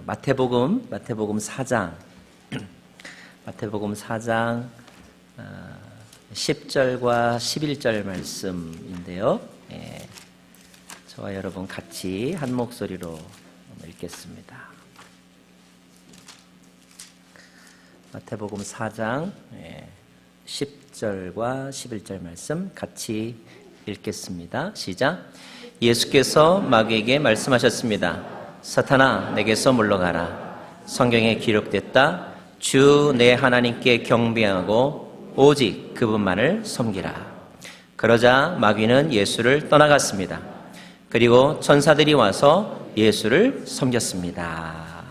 마태복음 4장 마태복음 4장 10절과 11절 말씀인데요. 저와 여러분 같이 한 목소리로 읽겠습니다. 마태복음 4장 10절과 11절 말씀 같이 읽겠습니다. 시작. 예수께서 마귀에게 말씀하셨습니다. 사탄아, 내게서 물러가라. 성경에 기록됐다. 주 내 하나님께 경배하고 오직 그분만을 섬기라. 그러자 마귀는 예수를 떠나갔습니다. 그리고 천사들이 와서 예수를 섬겼습니다.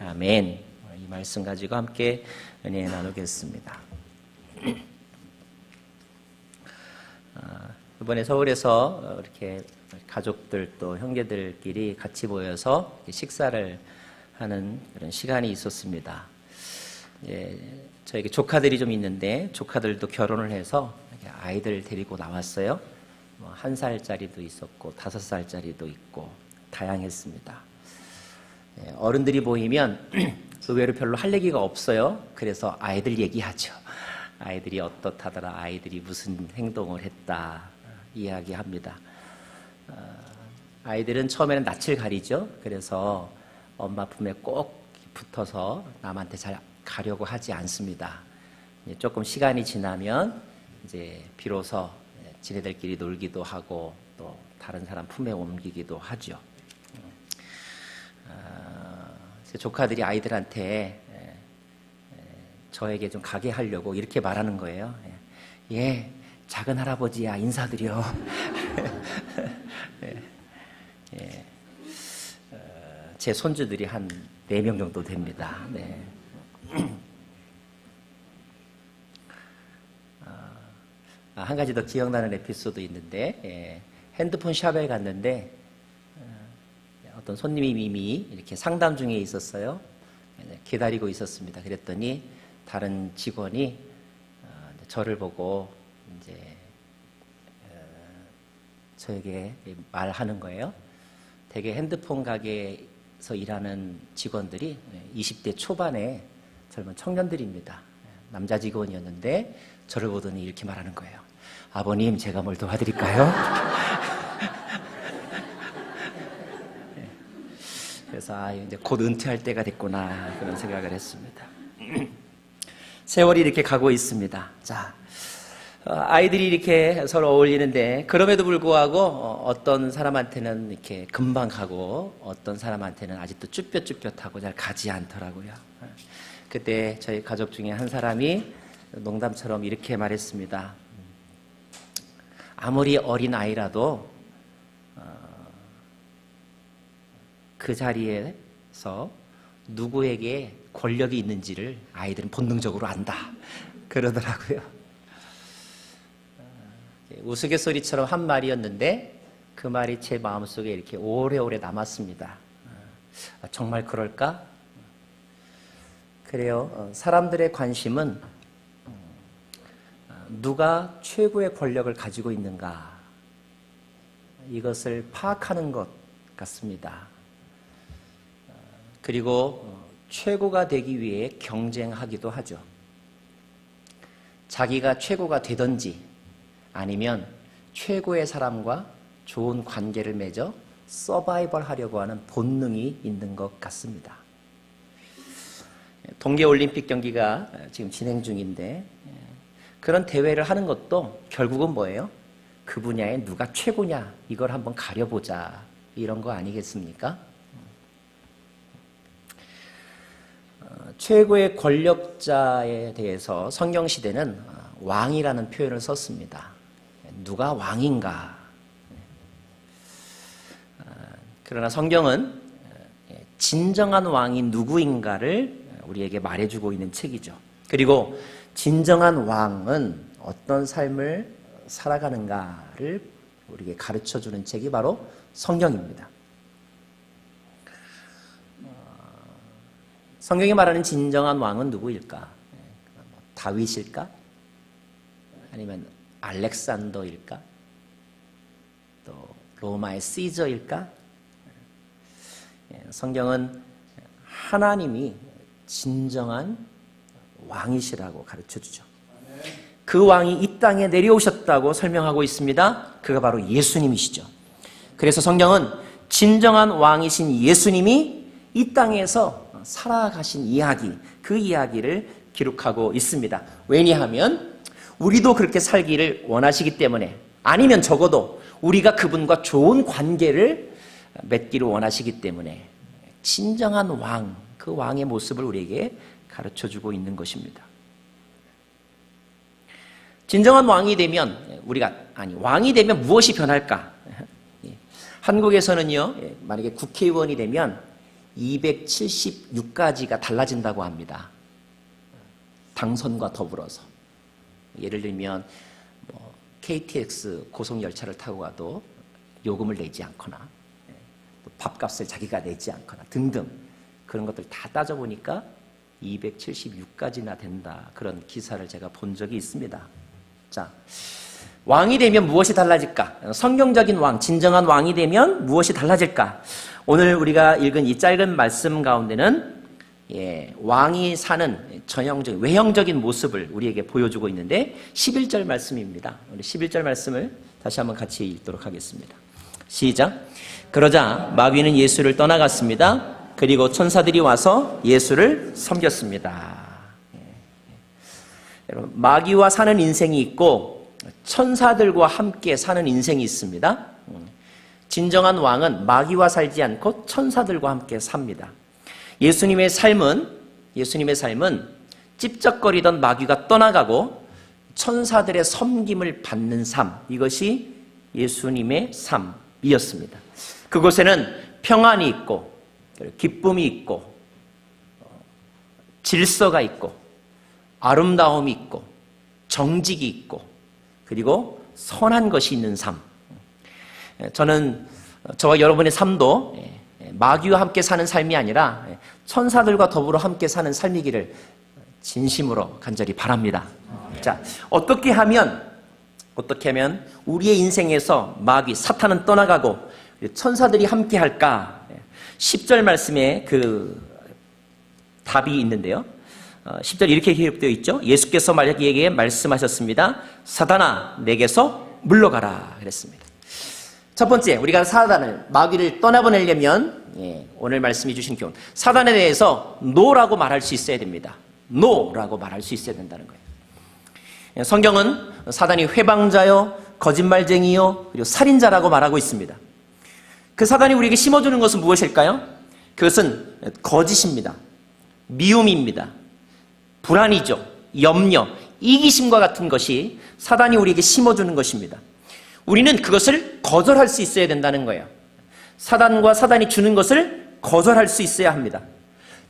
아멘. 이 말씀 가지고 함께 은혜 나누겠습니다. 이번에 서울에서 이렇게 가족들 또 형제들끼리 같이 모여서 식사를 하는 그런 시간이 있었습니다. 저에게 조카들이 좀 있는데 조카들도 결혼을 해서 아이들 데리고 나왔어요. 1살짜리도 있었고 5살짜리도 있고 다양했습니다. 어른들이 모이면 의외로 별로 할 얘기가 없어요. 그래서 아이들 얘기하죠. 아이들이 어떻다더라, 아이들이 무슨 행동을 했다 이야기합니다. 아이들은 처음에는 낯을 가리죠. 그래서 엄마 품에 꼭 붙어서 남한테 잘 가려고 하지 않습니다. 조금 시간이 지나면 이제 비로소 지네들끼리 놀기도 하고 또 다른 사람 품에 옮기기도 하죠. 제 조카들이 아이들한테 저에게 좀 가게 하려고 이렇게 말하는 거예요. 예, 작은 할아버지야, 인사드려. 제 손주들이 한 4명 정도 됩니다. 네. 한 가지 더 기억나는 에피소드 있는데, 핸드폰 샵에 갔는데 어떤 손님이 이미 이렇게 상담 중에 있었어요. 기다리고 있었습니다. 그랬더니 다른 직원이 저를 보고 이제 저에게 말하는 거예요. 되게 핸드폰 가게에서 일하는 직원들이 20대 초반의 젊은 청년들입니다. 남자 직원이었는데 저를 보더니 이렇게 말하는 거예요. 아버님, 제가 뭘 도와드릴까요? 그래서 이제 곧 은퇴할 때가 됐구나 그런 생각을 했습니다. 세월이 이렇게 가고 있습니다. 자, 아이들이 이렇게 서로 어울리는데 그럼에도 불구하고 어떤 사람한테는 이렇게 금방 가고 어떤 사람한테는 아직도 쭈뼛쭈뼛하고 잘 가지 않더라고요. 그때 저희 가족 중에 한 사람이 농담처럼 이렇게 말했습니다. 아무리 어린 아이라도 그 자리에서 누구에게 권력이 있는지를 아이들은 본능적으로 안다 그러더라고요. 우스갯소리처럼 한 말이었는데 그 말이 제 마음속에 이렇게 오래오래 남았습니다. 정말 그럴까? 그래요. 사람들의 관심은 누가 최고의 권력을 가지고 있는가 이것을 파악하는 것 같습니다. 그리고 최고가 되기 위해 경쟁하기도 하죠. 자기가 최고가 되든지 아니면 최고의 사람과 좋은 관계를 맺어 서바이벌 하려고 하는 본능이 있는 것 같습니다. 동계올림픽 경기가 지금 진행 중인데 그런 대회를 하는 것도 결국은 뭐예요? 그 분야에 누가 최고냐 이걸 한번 가려보자 이런 거 아니겠습니까? 최고의 권력자에 대해서 성경시대는 왕이라는 표현을 썼습니다. 누가 왕인가? 그러나 성경은 진정한 왕이 누구인가를 우리에게 말해주고 있는 책이죠. 그리고 진정한 왕은 어떤 삶을 살아가는가를 우리에게 가르쳐주는 책이 바로 성경입니다. 성경이 말하는 진정한 왕은 누구일까? 다윗일까? 아니면 알렉산더일까? 또 로마의 시저일까? 성경은 하나님이 진정한 왕이시라고 가르쳐주죠. 그 왕이 이 땅에 내려오셨다고 설명하고 있습니다. 그가 바로 예수님이시죠. 그래서 성경은 진정한 왕이신 예수님이 이 땅에서 살아가신 이야기, 그 이야기를 기록하고 있습니다. 왜냐하면 우리도 그렇게 살기를 원하시기 때문에, 아니면 적어도 우리가 그분과 좋은 관계를 맺기를 원하시기 때문에 진정한 왕, 그 왕의 모습을 우리에게 가르쳐주고 있는 것입니다. 진정한 왕이 되면 왕이 되면 무엇이 변할까? 한국에서는요, 만약에 국회의원이 되면 276가지가 달라진다고 합니다. 당선과 더불어서. 예를 들면 KTX 고속열차를 타고 가도 요금을 내지 않거나, 또 밥값을 자기가 내지 않거나 등등, 그런 것들 다 따져보니까 276가지나 된다, 그런 기사를 제가 본 적이 있습니다. 자, 왕이 되면 무엇이 달라질까? 성경적인 왕, 진정한 왕이 되면 무엇이 달라질까? 오늘 우리가 읽은 이 짧은 말씀 가운데는 왕이 사는 전형적인, 외형적인 모습을 우리에게 보여주고 있는데 11절 말씀입니다. 우리 11절 말씀을 다시 한번 같이 읽도록 하겠습니다. 시작. 그러자 마귀는 예수를 떠나갔습니다. 그리고 천사들이 와서 예수를 섬겼습니다. 여러분, 마귀와 사는 인생이 있고 천사들과 함께 사는 인생이 있습니다. 진정한 왕은 마귀와 살지 않고 천사들과 함께 삽니다. 예수님의 삶은 찝쩍거리던 마귀가 떠나가고 천사들의 섬김을 받는 삶, 이것이 예수님의 삶이었습니다. 그곳에는 평안이 있고 기쁨이 있고 질서가 있고 아름다움이 있고 정직이 있고 그리고 선한 것이 있는 삶. 저는 저와 여러분의 삶도 마귀와 함께 사는 삶이 아니라 천사들과 더불어 함께 사는 삶이기를 진심으로 간절히 바랍니다. 자, 어떻게 하면 우리의 인생에서 마귀, 사탄은 떠나가고 천사들이 함께 할까? 10절 말씀에 그 답이 있는데요. 10절 이렇게 기록되어 있죠. 예수께서 마귀에게 말씀하셨습니다. 사단아, 내게서 물러가라 그랬습니다. 첫 번째, 우리가 사단을, 마귀를 떠나보내려면 오늘 말씀해 주신 교훈, 사단에 대해서 노라고 말할 수 있어야 됩니다. 노라고 말할 수 있어야 된다는 거예요. 성경은 사단이 회방자요, 거짓말쟁이요, 그리고 살인자라고 말하고 있습니다. 그 사단이 우리에게 심어주는 것은 무엇일까요? 그것은 거짓입니다. 미움입니다. 불안이죠. 염려, 이기심과 같은 것이 사단이 우리에게 심어주는 것입니다. 우리는 그것을 거절할 수 있어야 된다는 거예요. 사단과 사단이 주는 것을 거절할 수 있어야 합니다.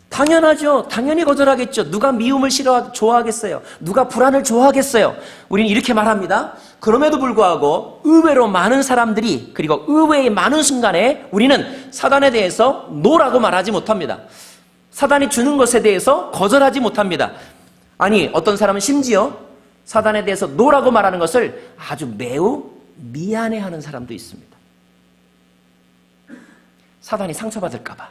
당연하죠. 당연히 거절하겠죠. 누가 미움을 좋아하겠어요? 누가 불안을 좋아하겠어요? 우리는 이렇게 말합니다. 그럼에도 불구하고 의외로 많은 사람들이, 그리고 의외의 많은 순간에 우리는 사단에 대해서 노라고 말하지 못합니다. 사단이 주는 것에 대해서 거절하지 못합니다. 아니, 어떤 사람은 심지어 사단에 대해서 노라고 말하는 것을 아주 매우 미안해하는 사람도 있습니다. 사단이 상처받을까 봐.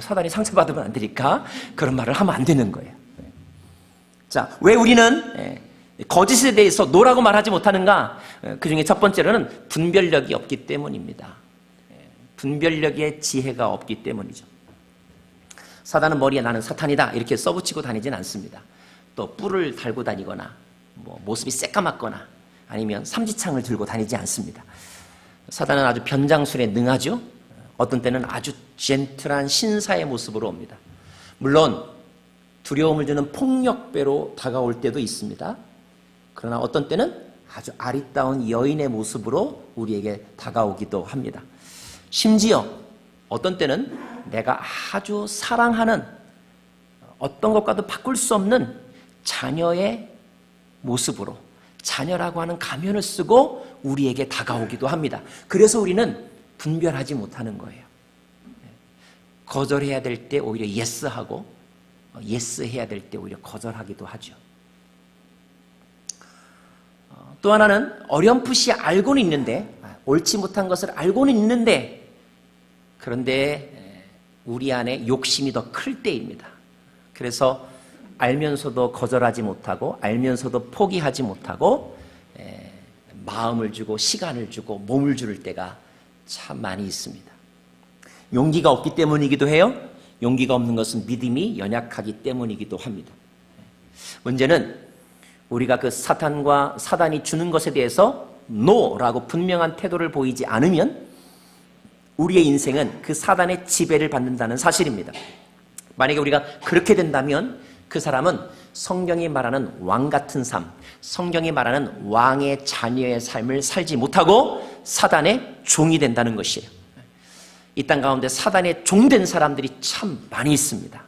사단이 상처받으면 안 되니까 그런 말을 하면 안 되는 거예요. 자, 왜 우리는 거짓에 대해서 노라고 말하지 못하는가? 그 중에 첫 번째로는 분별력이 없기 때문입니다. 분별력의 지혜가 없기 때문이죠. 사단은 머리에 나는 사탄이다 이렇게 써붙이고 다니진 않습니다. 또 뿔을 달고 다니거나 모습이 새까맣거나 아니면 삼지창을 들고 다니지 않습니다. 사단은 아주 변장술에 능하죠. 어떤 때는 아주 젠틀한 신사의 모습으로 옵니다. 물론 두려움을 주는 폭력배로 다가올 때도 있습니다. 그러나 어떤 때는 아주 아리따운 여인의 모습으로 우리에게 다가오기도 합니다. 심지어 어떤 때는 내가 아주 사랑하는 어떤 것과도 바꿀 수 없는 자녀의 모습으로, 자녀라고 하는 가면을 쓰고 우리에게 다가오기도 합니다. 그래서 우리는 분별하지 못하는 거예요. 거절해야 될 때 오히려 예스하고 예스해야 될 때 오히려 거절하기도 하죠. 또 하나는 어렴풋이 알고는 있는데, 옳지 못한 것을 알고는 있는데, 그런데 우리 안에 욕심이 더 클 때입니다. 그래서 알면서도 거절하지 못하고 알면서도 포기하지 못하고 마음을 주고 시간을 주고 몸을 줄 때가 참 많이 있습니다. 용기가 없기 때문이기도 해요. 용기가 없는 것은 믿음이 연약하기 때문이기도 합니다. 문제는 우리가 그 사단이 주는 것에 대해서 노라고 분명한 태도를 보이지 않으면 우리의 인생은 그 사단의 지배를 받는다는 사실입니다. 만약에 우리가 그렇게 된다면 그 사람은 성경이 말하는 왕 같은 삶, 성경이 말하는 왕의 자녀의 삶을 살지 못하고 사단의 종이 된다는 것이에요. 이 땅 가운데 사단의 종된 사람들이 참 많이 있습니다.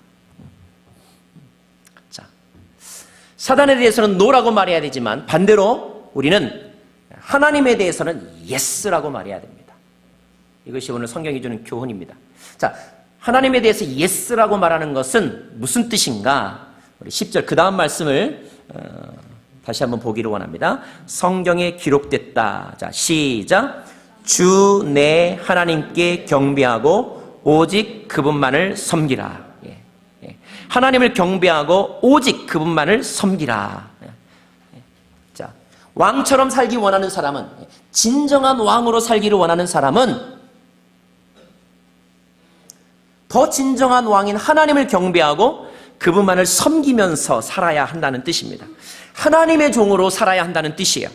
자, 사단에 대해서는 노라고 말해야 되지만 반대로 우리는 하나님에 대해서는 예스라고 말해야 됩니다. 이것이 오늘 성경이 주는 교훈입니다. 자, 하나님에 대해서 예스라고 말하는 것은 무슨 뜻인가? 우리 10절 그 다음 말씀을 다시 한번 보기를 원합니다. 성경에 기록됐다. 자, 시작. 주 내 하나님께 경배하고 오직 그분만을 섬기라. 하나님을 경배하고 오직 그분만을 섬기라. 자, 왕처럼 살기 원하는 사람은, 진정한 왕으로 살기를 원하는 사람은 더 진정한 왕인 하나님을 경배하고 그분만을 섬기면서 살아야 한다는 뜻입니다. 하나님의 종으로 살아야 한다는 뜻이에요.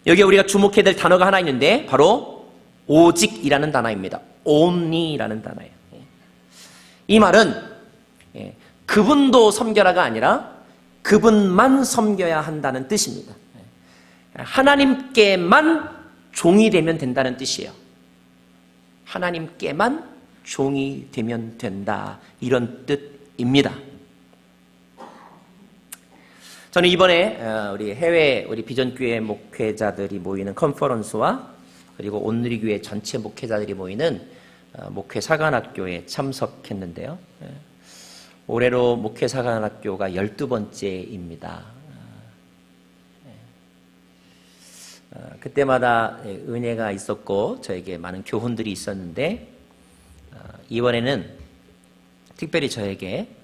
여기에 우리가 주목해야 될 단어가 하나 있는데 바로 오직이라는 단어입니다. only라는 단어예요. 이 말은 그분도 섬겨라가 아니라 그분만 섬겨야 한다는 뜻입니다. 하나님께만 종이 되면 된다는 뜻이에요. 하나님께만 종이 되면 된다, 이런 뜻입니다. 저는 이번에 우리 해외 우리 비전교회 목회자들이 모이는 컨퍼런스와 그리고 온누리교회 전체 목회자들이 모이는 목회사관학교에 참석했는데요. 올해로 목회사관학교가 12번째입니다. 그때마다 은혜가 있었고 저에게 많은 교훈들이 있었는데 이번에는 특별히 저에게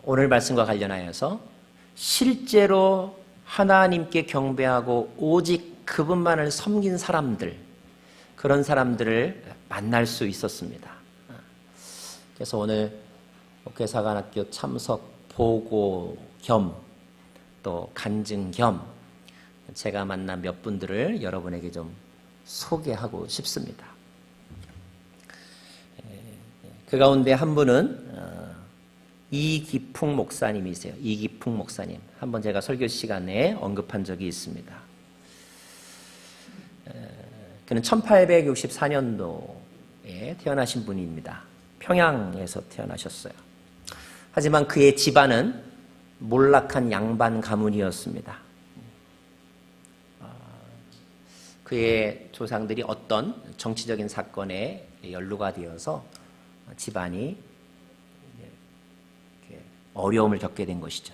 오늘 말씀과 관련하여서 실제로 하나님께 경배하고 오직 그분만을 섬긴 사람들, 그런 사람들을 만날 수 있었습니다. 그래서 오늘 목회사관학교 참석 보고 겸 또 간증 겸 제가 만난 몇 분들을 여러분에게 좀 소개하고 싶습니다. 그 가운데 한 분은 이기풍 목사님이세요. 이기풍 목사님. 한번 제가 설교 시간에 언급한 적이 있습니다. 그는 1864년도에 태어나신 분입니다. 평양에서 태어나셨어요. 하지만 그의 집안은 몰락한 양반 가문이었습니다. 그의 조상들이 어떤 정치적인 사건에 연루가 되어서 집안이 어려움을 겪게 된 것이죠.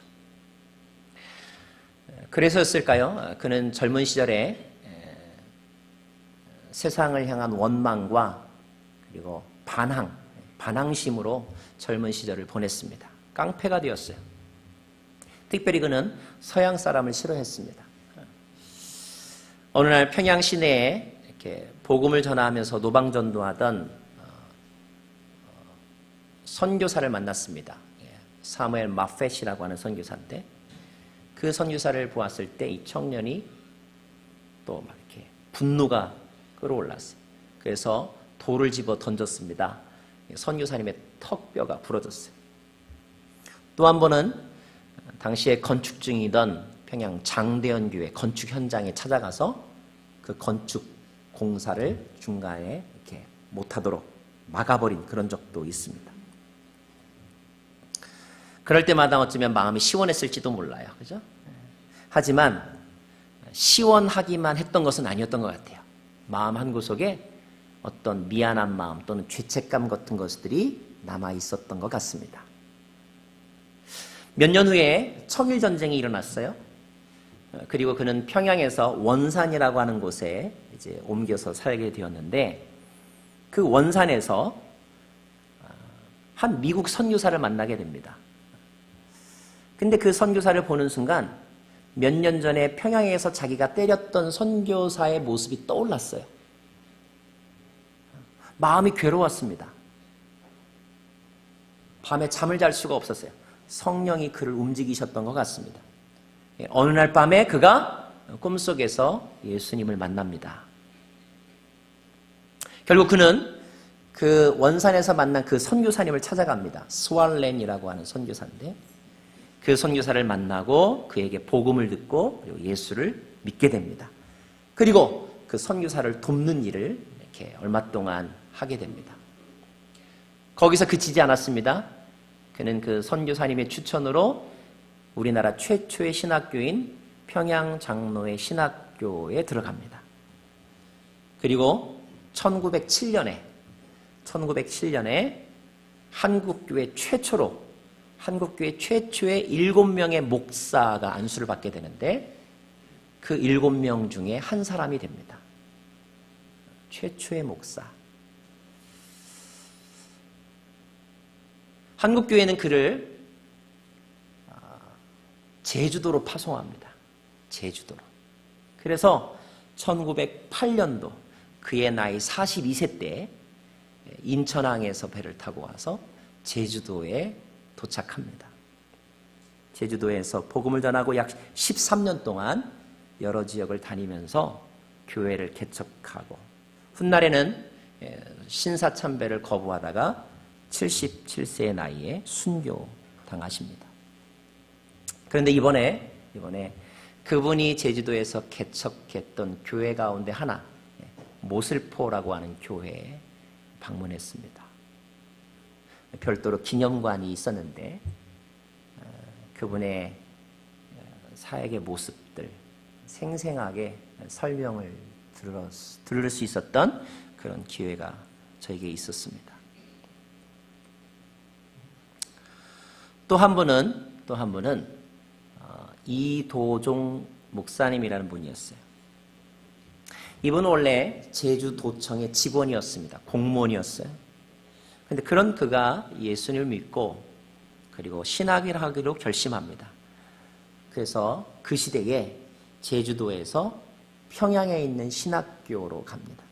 그래서였을까요? 그는 젊은 시절에 세상을 향한 원망과 그리고 반항심으로 젊은 시절을 보냈습니다. 깡패가 되었어요. 특별히 그는 서양 사람을 싫어했습니다. 어느 날 평양 시내에 이렇게 복음을 전하면서 노방전도하던 선교사를 만났습니다. 사무엘 마펫이라고 하는 선교사인데 그 선교사를 보았을 때 이 청년이 또 막 이렇게 분노가 끌어올랐어요. 그래서 돌을 집어 던졌습니다. 선교사님의 턱뼈가 부러졌어요. 또 한 번은 당시에 건축 중이던 평양 장대현 교회 건축 현장에 찾아가서 그 건축 공사를 중간에 이렇게 못하도록 막아버린 그런 적도 있습니다. 그럴 때마다 어쩌면 마음이 시원했을지도 몰라요. 그죠? 하지만 시원하기만 했던 것은 아니었던 것 같아요. 마음 한구석에 어떤 미안한 마음 또는 죄책감 같은 것들이 남아 있었던 것 같습니다. 몇 년 후에 청일전쟁이 일어났어요. 그리고 그는 평양에서 원산이라고 하는 곳에 이제 옮겨서 살게 되었는데 그 원산에서 한 미국 선교사를 만나게 됩니다. 근데 그 선교사를 보는 순간 몇 년 전에 평양에서 자기가 때렸던 선교사의 모습이 떠올랐어요. 마음이 괴로웠습니다. 밤에 잠을 잘 수가 없었어요. 성령이 그를 움직이셨던 것 같습니다. 어느 날 밤에 그가 꿈속에서 예수님을 만납니다. 결국 그는 그 원산에서 만난 그 선교사님을 찾아갑니다. 스왈렌이라고 하는 선교사인데 그 선교사를 만나고 그에게 복음을 듣고 그리고 예수를 믿게 됩니다. 그리고 그 선교사를 돕는 일을 이렇게 얼마 동안 하게 됩니다. 거기서 그치지 않았습니다. 그는 그 선교사님의 추천으로 우리나라 최초의 신학교인 평양장로의 신학교에 들어갑니다. 그리고 1907년에 한국교회 최초의 7명의 목사가 안수를 받게 되는데 그 7명 중에 한 사람이 됩니다. 최초의 목사. 한국교회는 그를 제주도로 파송합니다. 제주도로. 그래서 1908년도 그의 나이 42세 때 인천항에서 배를 타고 와서 제주도에 도착합니다. 제주도에서 복음을 전하고 약 13년 동안 여러 지역을 다니면서 교회를 개척하고 훗날에는 신사참배를 거부하다가 77세의 나이에 순교당하십니다. 그런데 이번에 그분이 제주도에서 개척했던 교회 가운데 하나, 모슬포라고 하는 교회에 방문했습니다. 별도로 기념관이 있었는데 그분의 사역의 모습들 생생하게 설명을 들을 수 있었던 그런 기회가 저에게 있었습니다. 또 한 분은 이도종 목사님이라는 분이었어요. 이분은 원래 제주도청의 직원이었습니다. 공무원이었어요. 그런데 그런 그가 예수님을 믿고 그리고 신학을 하기로 결심합니다. 그래서 그 시대에 제주도에서 평양에 있는 신학교로 갑니다.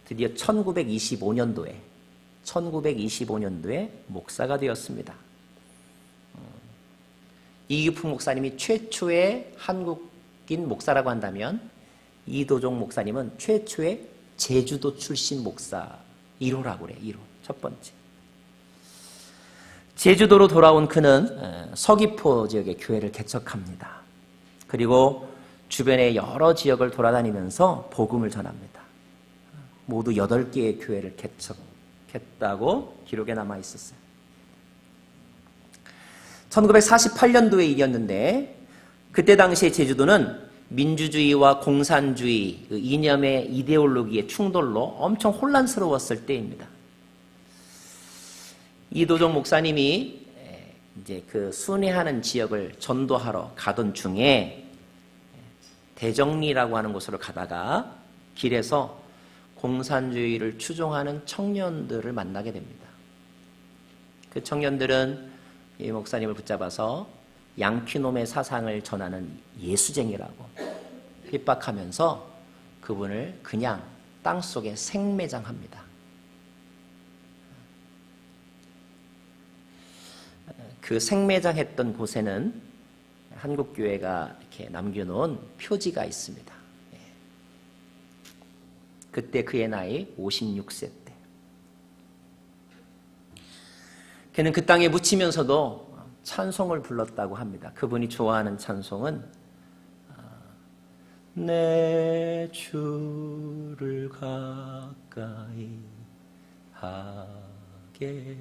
드디어 1925년도에 목사가 되었습니다. 이규풍 목사님이 최초의 한국인 목사라고 한다면 이도종 목사님은 최초의 제주도 출신 목사 1호라고 그래요. 1호. 첫 번째. 제주도로 돌아온 그는 서귀포 지역의 교회를 개척합니다. 그리고 주변의 여러 지역을 돌아다니면서 복음을 전합니다. 모두 8개의 교회를 개척했다고 기록에 남아 있었어요. 1948년도에 일이었는데 그때 당시에 제주도는 민주주의와 공산주의 그 이념의 이데올로기의 충돌로 엄청 혼란스러웠을 때입니다. 이도종 목사님이 이제 그 순회하는 지역을 전도하러 가던 중에 대정리라고 하는 곳으로 가다가 길에서 공산주의를 추종하는 청년들을 만나게 됩니다. 그 청년들은 이 목사님을 붙잡아서 양키놈의 사상을 전하는 예수쟁이라고 핍박하면서 그분을 그냥 땅속에 생매장합니다. 그 생매장했던 곳에는 한국교회가 이렇게 남겨놓은 표지가 있습니다. 그때 그의 나이 56세 때. 그는 그 땅에 묻히면서도 찬송을 불렀다고 합니다. 그분이 좋아하는 찬송은 내 주를 가까이 하게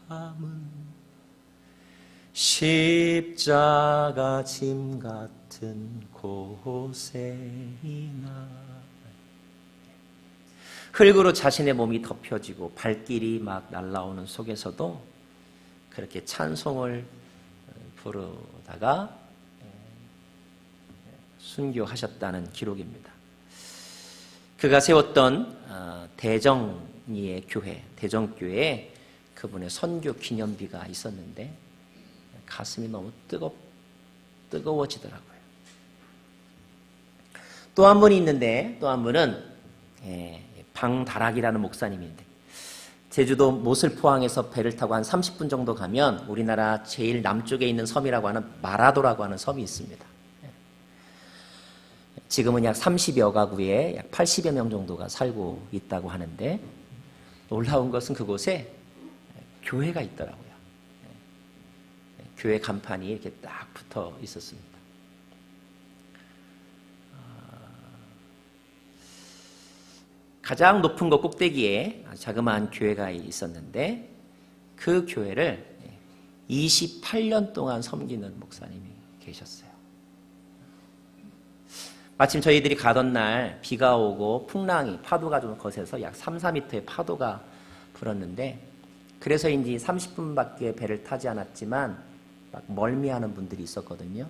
함은 십자가 짐 같은 고생이나. 흙으로 자신의 몸이 덮여지고 발길이 막 날아오는 속에서도 그렇게 찬송을 부르다가 순교하셨다는 기록입니다. 그가 세웠던 대정리 단위의 교회, 대전교회에 그분의 선교 기념비가 있었는데 가슴이 너무 뜨거워지더라고요. 또 한 분이 있는데, 또 한 분은 방다락이라는 목사님인데, 제주도 모슬포항에서 배를 타고 한 30분 정도 가면 우리나라 제일 남쪽에 있는 섬이라고 하는 마라도라고 하는 섬이 있습니다. 지금은 약 30여 가구에 약 80여 명 정도가 살고 있다고 하는데, 놀라운 것은 그곳에 교회가 있더라고요. 교회 간판이 이렇게 딱 붙어 있었습니다. 가장 높은 곳 꼭대기에 자그마한 교회가 있었는데, 그 교회를 28년 동안 섬기는 목사님이 계셨어요. 마침 저희들이 가던 날 비가 오고 풍랑이, 파도가 좀 거세서 약 3, 4m의 파도가 불었는데, 그래서인지 30분밖에 배를 타지 않았지만 막 멀미하는 분들이 있었거든요.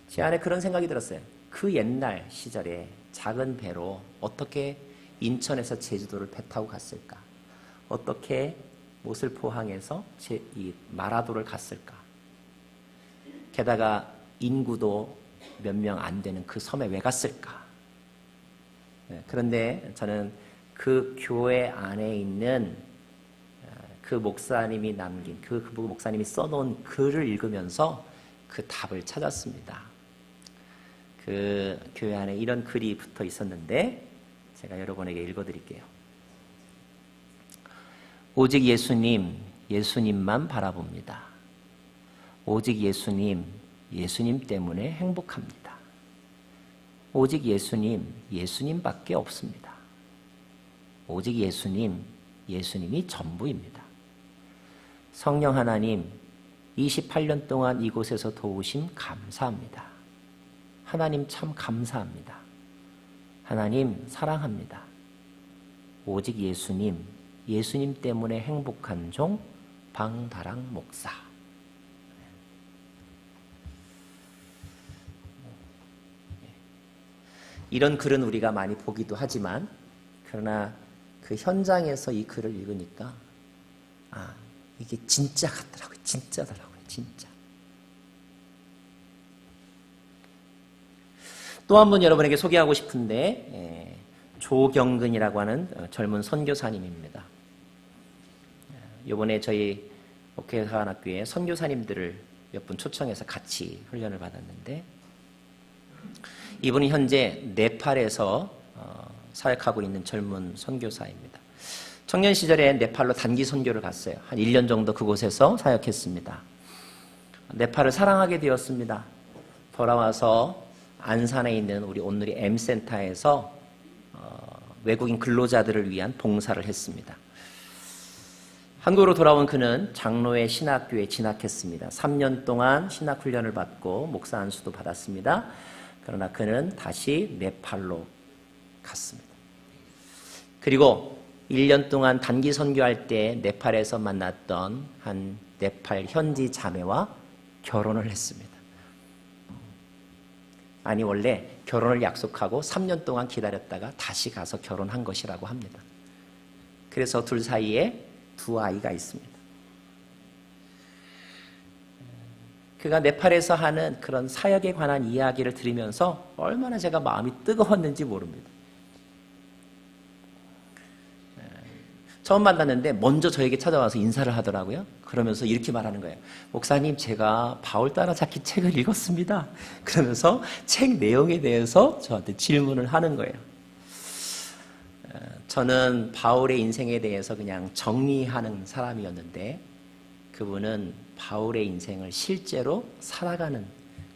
제 안에 그런 생각이 들었어요. 그 옛날 시절에 작은 배로 어떻게 인천에서 제주도를 배 타고 갔을까? 어떻게 모슬포항에서 이 마라도를 갔을까? 게다가 인구도 몇 명 안 되는 그 섬에 왜 갔을까? 그런데 저는 그 교회 안에 있는 그 목사님이 남긴, 그 목사님이 써놓은 글을 읽으면서 그 답을 찾았습니다. 그 교회 안에 이런 글이 붙어 있었는데 제가 여러분에게 읽어드릴게요. 오직 예수님, 예수님만 바라봅니다. 오직 예수님, 예수님 때문에 행복합니다. 오직 예수님, 예수님밖에 없습니다. 오직 예수님, 예수님이 전부입니다. 성령 하나님, 28년 동안 이곳에서 도우심 감사합니다. 하나님 참 감사합니다. 하나님 사랑합니다. 오직 예수님, 예수님 때문에 행복한 종 방다락 목사. 이런 글은 우리가 많이 보기도 하지만, 그러나 그 현장에서 이 글을 읽으니까 이게 진짜 같더라고요. 진짜더라고요. 진짜. 또 한 분 여러분에게 소개하고 싶은데, 조경근이라고 하는 젊은 선교사님입니다. 이번에 저희 목회사관학교에 선교사님들을 몇 분 초청해서 같이 훈련을 받았는데, 이분은 현재 네팔에서 사역하고 있는 젊은 선교사입니다. 청년 시절에 네팔로 단기 선교를 갔어요. 한 1년 정도 그곳에서 사역했습니다. 네팔을 사랑하게 되었습니다. 돌아와서 안산에 있는 우리 온누리 M센터에서 외국인 근로자들을 위한 봉사를 했습니다. 한국으로 돌아온 그는 장로회 신학교에 진학했습니다. 3년 동안 신학훈련을 받고 목사 안수도 받았습니다. 그러나 그는 다시 네팔로 갔습니다. 그리고 1년 동안 단기 선교할 때 네팔에서 만났던 한 네팔 현지 자매와 결혼을 했습니다. 아니, 원래 결혼을 약속하고 3년 동안 기다렸다가 다시 가서 결혼한 것이라고 합니다. 그래서 둘 사이에 2아이가 있습니다. 그가 네팔에서 하는 그런 사역에 관한 이야기를 들으면서 얼마나 제가 마음이 뜨거웠는지 모릅니다. 처음 만났는데 먼저 저에게 찾아와서 인사를 하더라고요. 그러면서 이렇게 말하는 거예요. 목사님, 제가 바울 따라잡기 책을 읽었습니다. 그러면서 책 내용에 대해서 저한테 질문을 하는 거예요. 저는 바울의 인생에 대해서 그냥 정리하는 사람이었는데, 그분은 바울의 인생을 실제로 살아가는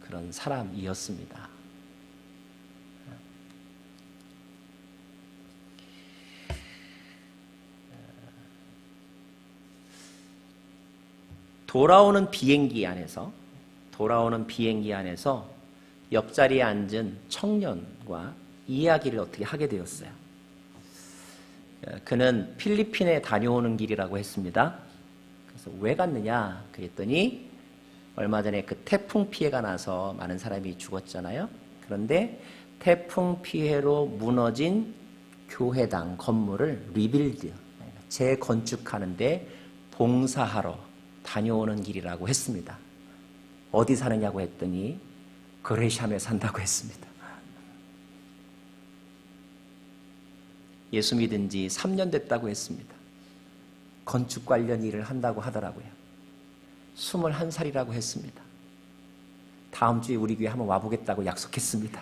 그런 사람이었습니다. 돌아오는 비행기 안에서 옆자리에 앉은 청년과 이야기를 어떻게 하게 되었어요. 그는 필리핀에 다녀오는 길이라고 했습니다. 그래서 왜 갔느냐 그랬더니, 얼마 전에 그 태풍 피해가 나서 많은 사람이 죽었잖아요. 그런데 태풍 피해로 무너진 교회당 건물을 리빌드, 재건축하는데 봉사하러 다녀오는 길이라고 했습니다. 어디 사느냐고 했더니 그레샴에 산다고 했습니다. 예수 믿은 지 3년 됐다고 했습니다. 건축 관련 일을 한다고 하더라고요. 21살이라고 했습니다. 다음 주에 우리 교회 한번 와보겠다고 약속했습니다.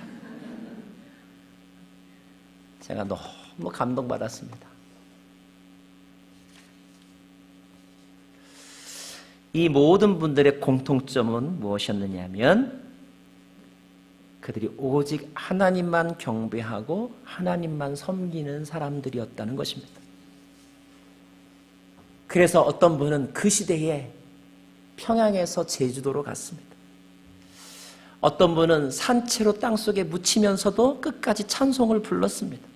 제가 너무 감동받았습니다. 이 모든 분들의 공통점은 무엇이었느냐면 그들이 오직 하나님만 경배하고 하나님만 섬기는 사람들이었다는 것입니다. 그래서 어떤 분은 그 시대에 평양에서 제주도로 갔습니다. 어떤 분은 산채로 땅속에 묻히면서도 끝까지 찬송을 불렀습니다.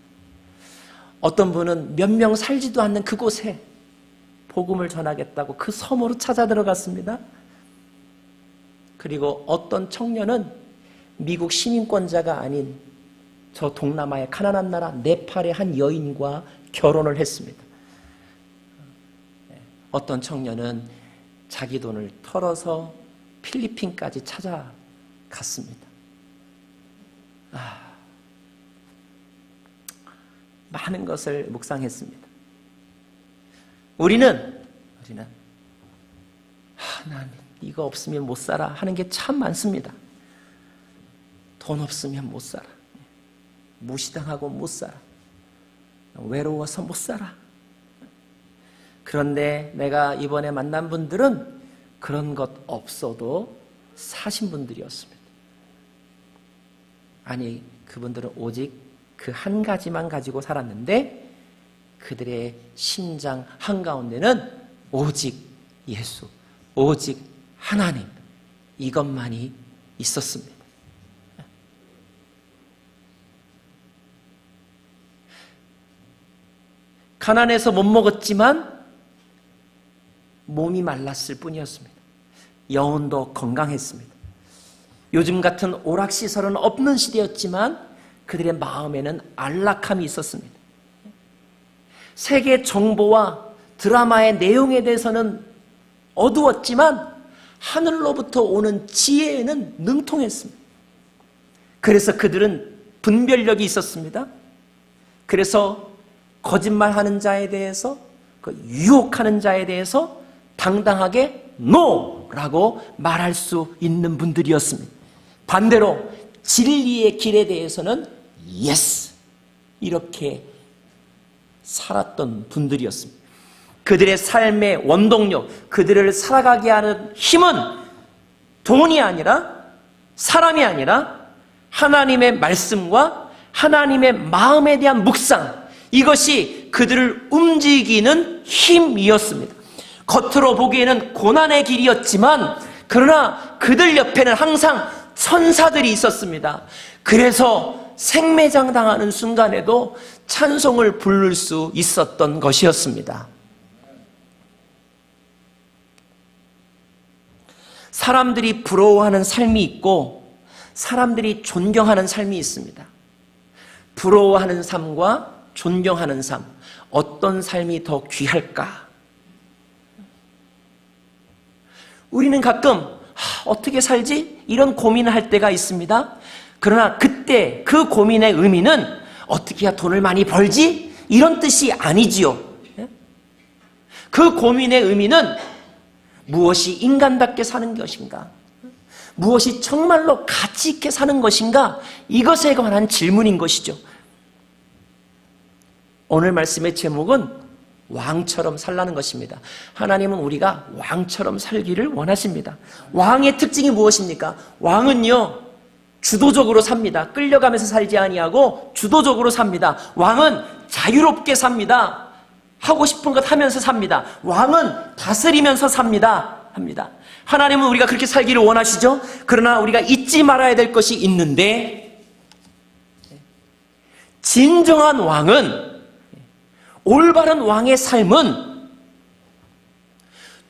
어떤 분은 몇 명 살지도 않는 그곳에 복음을 전하겠다고 그 섬으로 찾아 들어갔습니다. 그리고 어떤 청년은 미국 시민권자가 아닌 저 동남아의 가난한 나라 네팔의 한 여인과 결혼을 했습니다. 어떤 청년은 자기 돈을 털어서 필리핀까지 찾아갔습니다. 많은 것을 묵상했습니다. 우리는 하나님 이거 없으면 못 살아 하는 게 참 많습니다. 돈 없으면 못 살아. 무시당하고 못 살아. 외로워서 못 살아. 그런데 내가 이번에 만난 분들은 그런 것 없어도 사신 분들이었습니다. 아니, 그분들은 오직 그 한 가지만 가지고 살았는데 그들의 심장 한가운데는 오직 예수, 오직 하나님, 이것만이 있었습니다. 가난해서 못 먹었지만 몸이 말랐을 뿐이었습니다. 영혼도 건강했습니다. 요즘 같은 오락시설은 없는 시대였지만 그들의 마음에는 안락함이 있었습니다. 세계 정보와 드라마의 내용에 대해서는 어두웠지만 하늘로부터 오는 지혜에는 능통했습니다. 그래서 그들은 분별력이 있었습니다. 그래서 거짓말하는 자에 대해서, 유혹하는 자에 대해서 당당하게 NO라고 말할 수 있는 분들이었습니다. 반대로 진리의 길에 대해서는 yes 이렇게 살았던 분들이었습니다. 그들의 삶의 원동력, 그들을 살아가게 하는 힘은 돈이 아니라, 사람이 아니라 하나님의 말씀과 하나님의 마음에 대한 묵상, 이것이 그들을 움직이는 힘이었습니다. 겉으로 보기에는 고난의 길이었지만 그러나 그들 옆에는 항상 천사들이 있었습니다. 그래서 생매장 당하는 순간에도 찬송을 부를 수 있었던 것이었습니다. 사람들이 부러워하는 삶이 있고 사람들이 존경하는 삶이 있습니다. 부러워하는 삶과 존경하는 삶, 어떤 삶이 더 귀할까? 우리는 가끔 어떻게 살지? 이런 고민을 할 때가 있습니다. 그러나 그때 그 고민의 의미는 어떻게 해야 돈을 많이 벌지? 이런 뜻이 아니지요. 그 고민의 의미는 무엇이 인간답게 사는 것인가? 무엇이 정말로 가치 있게 사는 것인가? 이것에 관한 질문인 것이죠. 오늘 말씀의 제목은 왕처럼 살라는 것입니다. 하나님은 우리가 왕처럼 살기를 원하십니다. 왕의 특징이 무엇입니까? 왕은요, 주도적으로 삽니다. 끌려가면서 살지 아니하고 주도적으로 삽니다. 왕은 자유롭게 삽니다. 하고 싶은 것 하면서 삽니다. 왕은 다스리면서 삽니다. 합니다. 하나님은 우리가 그렇게 살기를 원하시죠? 그러나 우리가 잊지 말아야 될 것이 있는데, 진정한 왕은, 올바른 왕의 삶은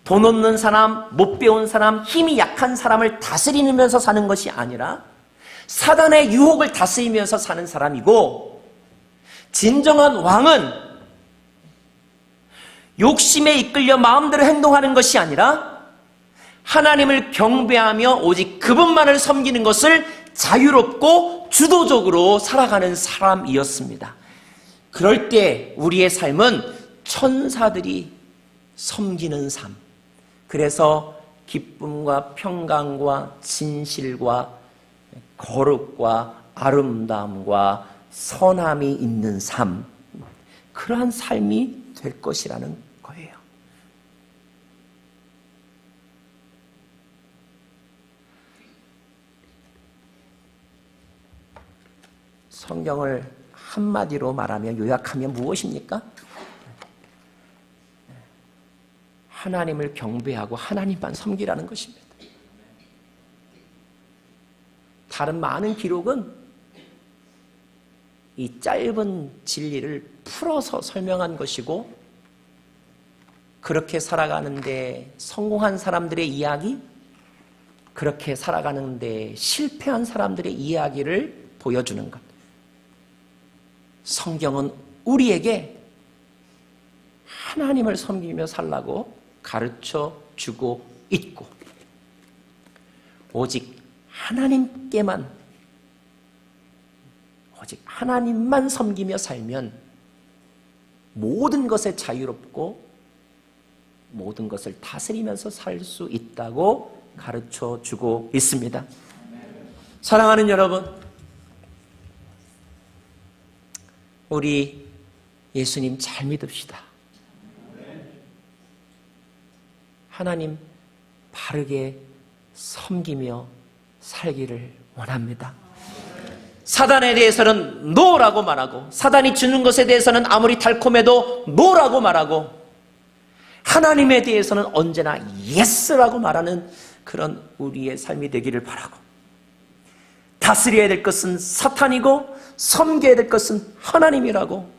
돈 없는 사람, 못 배운 사람, 힘이 약한 사람을 다스리면서 사는 것이 아니라 사단의 유혹을 다스리면서 사는 사람이고, 진정한 왕은 욕심에 이끌려 마음대로 행동하는 것이 아니라 하나님을 경배하며 오직 그분만을 섬기는 것을 자유롭고 주도적으로 살아가는 사람이었습니다. 그럴 때 우리의 삶은 천사들이 섬기는 삶, 그래서 기쁨과 평강과 진실과 거룩과 아름다움과 선함이 있는 삶, 그러한 삶이 될 것이라는 거예요. 성경을 한마디로 말하면, 요약하면 무엇입니까? 하나님을 경배하고 하나님만 섬기라는 것입니다. 다른 많은 기록은 이 짧은 진리를 풀어서 설명한 것이고, 그렇게 살아가는데 성공한 사람들의 이야기, 그렇게 살아가는데 실패한 사람들의 이야기를 보여주는 것. 성경은 우리에게 하나님을 섬기며 살라고 가르쳐 주고 있고, 오직 하나님만 섬기며 살면 모든 것에 자유롭고 모든 것을 다스리면서 살 수 있다고 가르쳐 주고 있습니다. 사랑하는 여러분, 우리 예수님 잘 믿읍시다. 하나님 바르게 섬기며 살기를 원합니다. 사단에 대해서는 노라고 말하고, 사단이 주는 것에 대해서는 아무리 달콤해도 노라고 말하고, 하나님에 대해서는 언제나 예스라고 말하는 그런 우리의 삶이 되기를 바라고, 다스려야 될 것은 사탄이고 섬겨야 될 것은 하나님이라고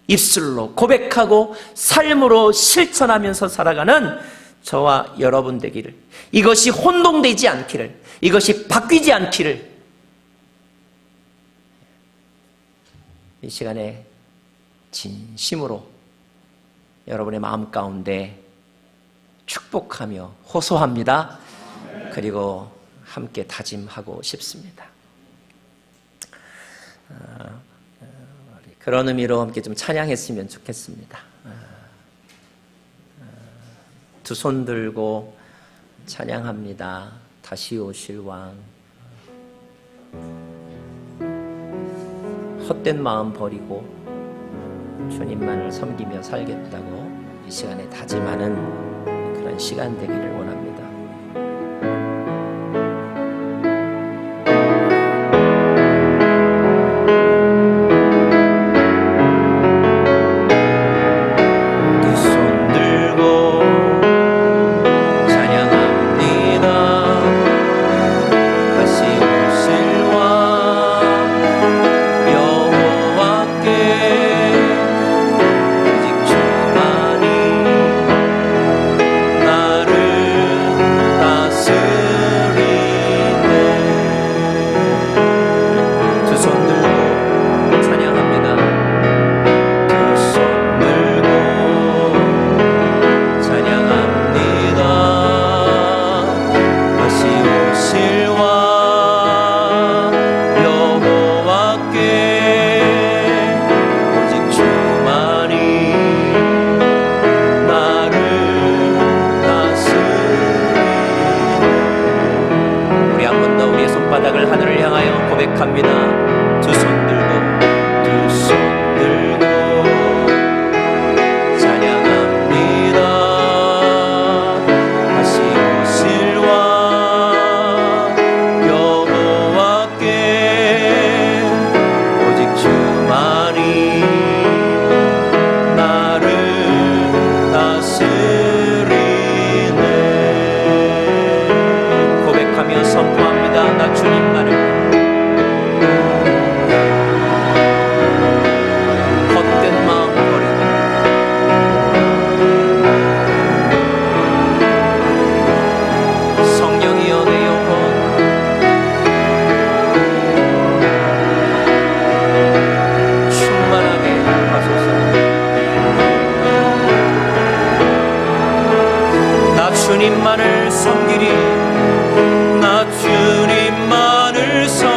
입술로 고백하고 삶으로 실천하면서 살아가는 저와 여러분 되기를, 이것이 혼동되지 않기를, 이것이 바뀌지 않기를 이 시간에 진심으로 여러분의 마음 가운데 축복하며 호소합니다. 그리고 함께 다짐하고 싶습니다. 그런 의미로 함께 좀 찬양했으면 좋겠습니다. 두 손 들고 찬양합니다. 다시 오실 왕. 헛된 마음 버리고 주님만을 섬기며 살겠다고 이 시간에 다짐하는 그런 시간 되기를 원합니다. 나를 주님만을 섬기리. 나 주님만을 섬기리.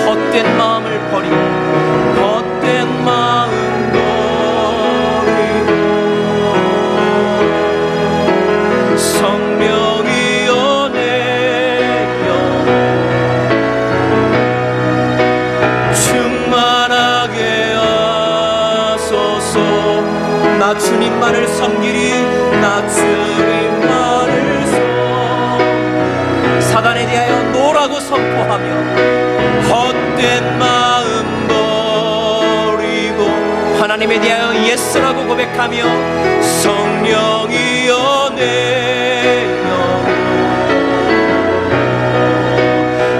헛된 마음을 버리고 헛된 마음 버리고 성령이여 내 영혼 충만하게 하소서. 나 주님만을 섬기리. 나 주님만을 사단에 대하여 노라고 선포하며 헛된 마음 버리고 하나님에 대하여 예스라고 고백하며 성령이여 내 영혼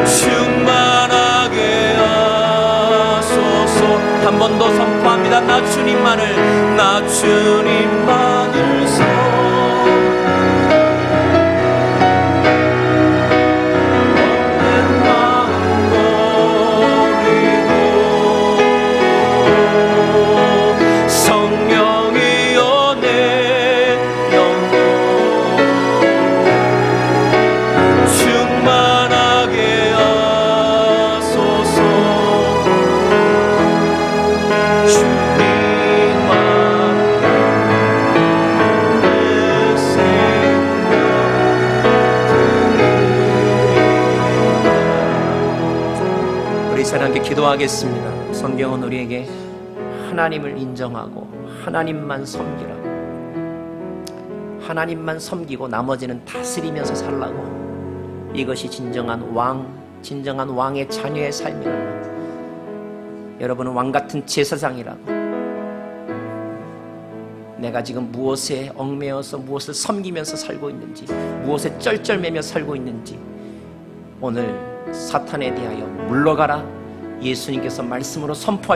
충만하게 하소서. 한 번 더 선포합니다. 나 주님만을 함께 기도하겠습니다. 성경은 우리에게 하나님을 인정하고 하나님만 섬기라고, 하나님만 섬기고 나머지는 다스리면서 살라고, 이것이 진정한 왕의 자녀의 삶이라고, 여러분은 왕같은 제사장이라고, 내가 지금 무엇에 얽매여서 무엇을 섬기면서 살고 있는지, 무엇에 쩔쩔매며 살고 있는지 오늘 사탄에 대하여 물러가라 예수님께서 말씀으로 선포하셨습니다.